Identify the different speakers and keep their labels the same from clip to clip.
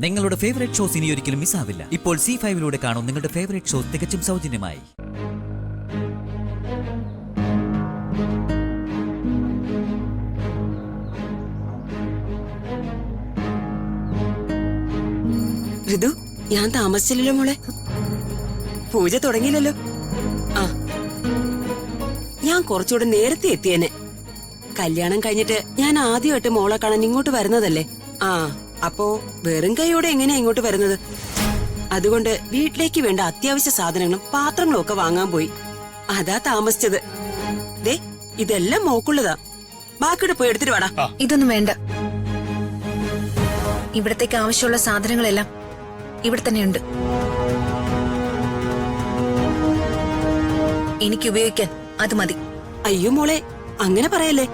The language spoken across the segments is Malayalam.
Speaker 1: നിങ്ങളുടെ ഫേവറേറ്റ് ഷോസ് ഇനി ഒരിക്കലും മിസ്സാവില്ല. ഇപ്പോൾ C5-ലൂടെ കാണും നിങ്ങളുടെ ഫേവറേറ്റ് ഷോസ് തികച്ചും സൗജന്യമായി.
Speaker 2: ഋതു, ഞാൻ താമസിച്ചില്ലല്ലോ മോളെ. പൂജ തുടങ്ങിയില്ലല്ലോ. ആ, ഞാൻ കുറച്ചുകൂടെ നേരത്തെ എത്തിയേനെ. കല്യാണം കഴിഞ്ഞിട്ട് ഞാൻ ആദ്യമായിട്ട് മോളെ കാണാൻ ഇങ്ങോട്ട് വരുന്നതല്ലേ. ആ, അപ്പോ വെറും കൈയോടെ എങ്ങനെയാ ഇങ്ങോട്ട് വരുന്നത്? അതുകൊണ്ട് വീട്ടിലേക്ക് വേണ്ട അത്യാവശ്യ സാധനങ്ങളും പാത്രങ്ങളും ഒക്കെ വാങ്ങാൻ പോയി. അതാ താമസിച്ചത്. ദേ, ഇതെല്ലാം മോക്കുള്ളതാ. ബാക്കിയുടെ പോയി എടുത്തിട്ട് വാടാ.
Speaker 3: ഇതൊന്നും വേണ്ട. ഇവിടത്തേക്ക് ആവശ്യമുള്ള സാധനങ്ങളെല്ലാം ഇവിടെ തന്നെയുണ്ട്. എനിക്ക് ഉപയോഗിക്കാൻ അത് മതി.
Speaker 2: അയ്യോ മോളെ, അങ്ങനെ പറയല്ലേ.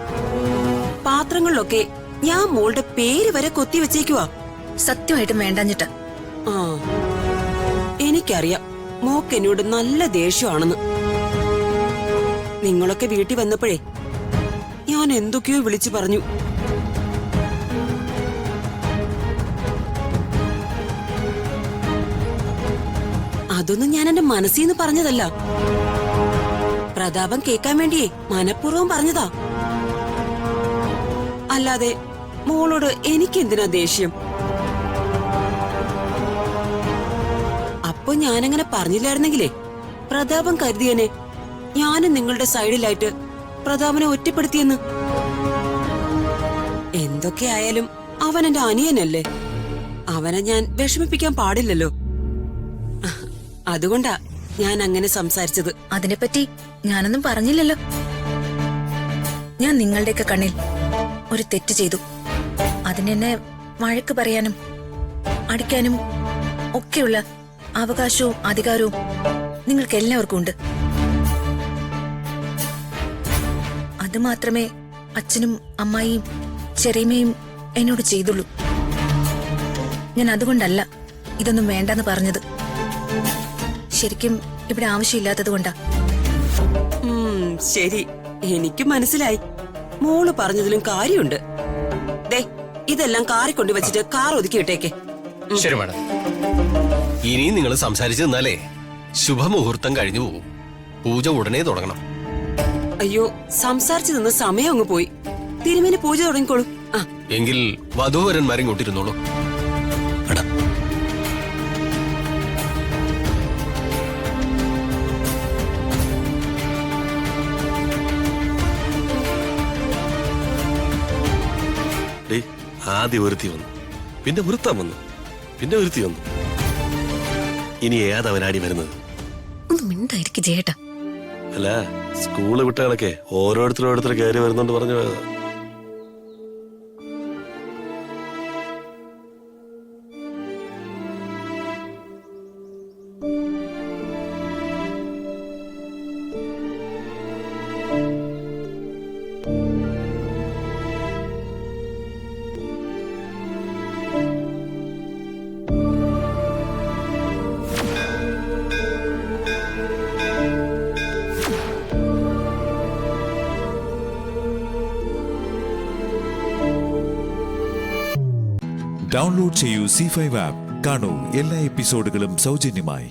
Speaker 2: പാത്രങ്ങളിലൊക്കെ ഞാൻ മോളുടെ പേര് വരെ കൊത്തി വെച്ചേക്കുവാ.
Speaker 3: സത്യമായിട്ടും വേണ്ടാഞ്ഞിട്ട്.
Speaker 2: ആ, എനിക്കറിയാം മോക്ക് എന്നോട് നല്ല ദേഷ്യമാണെന്ന്. നിങ്ങളൊക്കെ വീട്ടിൽ വന്നപ്പോഴേ ഞാൻ എന്തൊക്കെയോ വിളിച്ചു പറഞ്ഞു. അതൊന്നും ഞാൻ എന്റെ മനസ്സിന്ന് പറഞ്ഞതല്ല. പ്രതാപം കേൾക്കാൻ വേണ്ടിയേ മനഃപൂർവ്വം പറഞ്ഞതാ. അല്ലാതെ മോളോട് എനിക്കെന്തിനാ ദേഷ്യം? അപ്പൊ ഞാനങ്ങനെ പറഞ്ഞില്ലായിരുന്നെങ്കിലേ പ്രതാപം കരുതിയനെ ഞാനും നിങ്ങളുടെ സൈഡിലായിട്ട് പ്രതാപനെ ഒറ്റപ്പെടുത്തിയെന്ന്. എന്തൊക്കെ ആയാലും അവൻ എന്റെ അനിയനല്ലേ. അവനെ ഞാൻ വിഷമിപ്പിക്കാൻ പാടില്ലല്ലോ. അതുകൊണ്ടാ ഞാൻ അങ്ങനെ സംസാരിച്ചത്.
Speaker 3: അതിനെപ്പറ്റി ഞാനൊന്നും പറഞ്ഞില്ലല്ലോ. ഞാൻ നിങ്ങളുടെയൊക്കെ കണ്ണിൽ ഒരു തെറ്റ് ചെയ്തു. അതിനെന്നെ വഴക്ക് പറയാനും അടിക്കാനും ഒക്കെയുള്ള അവകാശവും അധികാരവും നിങ്ങൾക്ക് എല്ലാവർക്കും ഉണ്ട്. അത് മാത്രമേ അച്ഛനും അമ്മായിയും ചെറിയമ്മയും എന്നോട് ചെയ്തുള്ളൂ. ഞാൻ അതുകൊണ്ടല്ല ഇതൊന്നും വേണ്ടെന്ന് പറഞ്ഞത്. ശരിക്കും ഇവിടെ ആവശ്യമില്ലാത്തത് കൊണ്ടാ.
Speaker 2: ശരി, എനിക്ക് മനസ്സിലായി. മോള് പറഞ്ഞതിലും കാര്യമുണ്ട്. ദേ, ഇതെല്ലാം കാറി കൊണ്ടുവച്ചിട്ട് കാർ ഒതുക്കി ഇട്ടേക്കെ.
Speaker 4: ശരി മാഡം. ഇനിയും നിങ്ങൾ സംസാരിച്ചു നിന്നാലേ ശുഭമുഹൂർത്തം കഴിഞ്ഞു പോകും. പൂജ ഉടനെ തുടങ്ങണം.
Speaker 2: അയ്യോ, സംസാരിച്ചു നിന്ന് സമയം അങ്ങ് പോയി. തിരുമേനി പൂജ തുടങ്ങിക്കോളൂ. ആ,
Speaker 4: എങ്കിൽ വധൂവരന്മാരും കൊണ്ടിരുന്നോളൂ.
Speaker 5: ആദ്യം ഒരുത്തി വന്നു, പിന്നെ വൃത്തം വന്നു, പിന്നെ ഒരുത്തി വന്നു. ഇനി ഏതവനാടി വരുന്നത്?
Speaker 3: ഒന്ന് മിണ്ടായിരിക്കും ചേട്ടാ.
Speaker 5: അല്ല, സ്കൂള് വിട്ട കണക്കെ ഓരോരുത്തരോരുത്തർ കയറി വരുന്നുണ്ട് പറഞ്ഞു പോയത്.
Speaker 6: ഡൗൺലോഡ് ചെയ്യൂ C5 ആപ്പ്. കാണൂ എല്ലാ എപ്പിസോഡുകളും സൗജന്യമായി.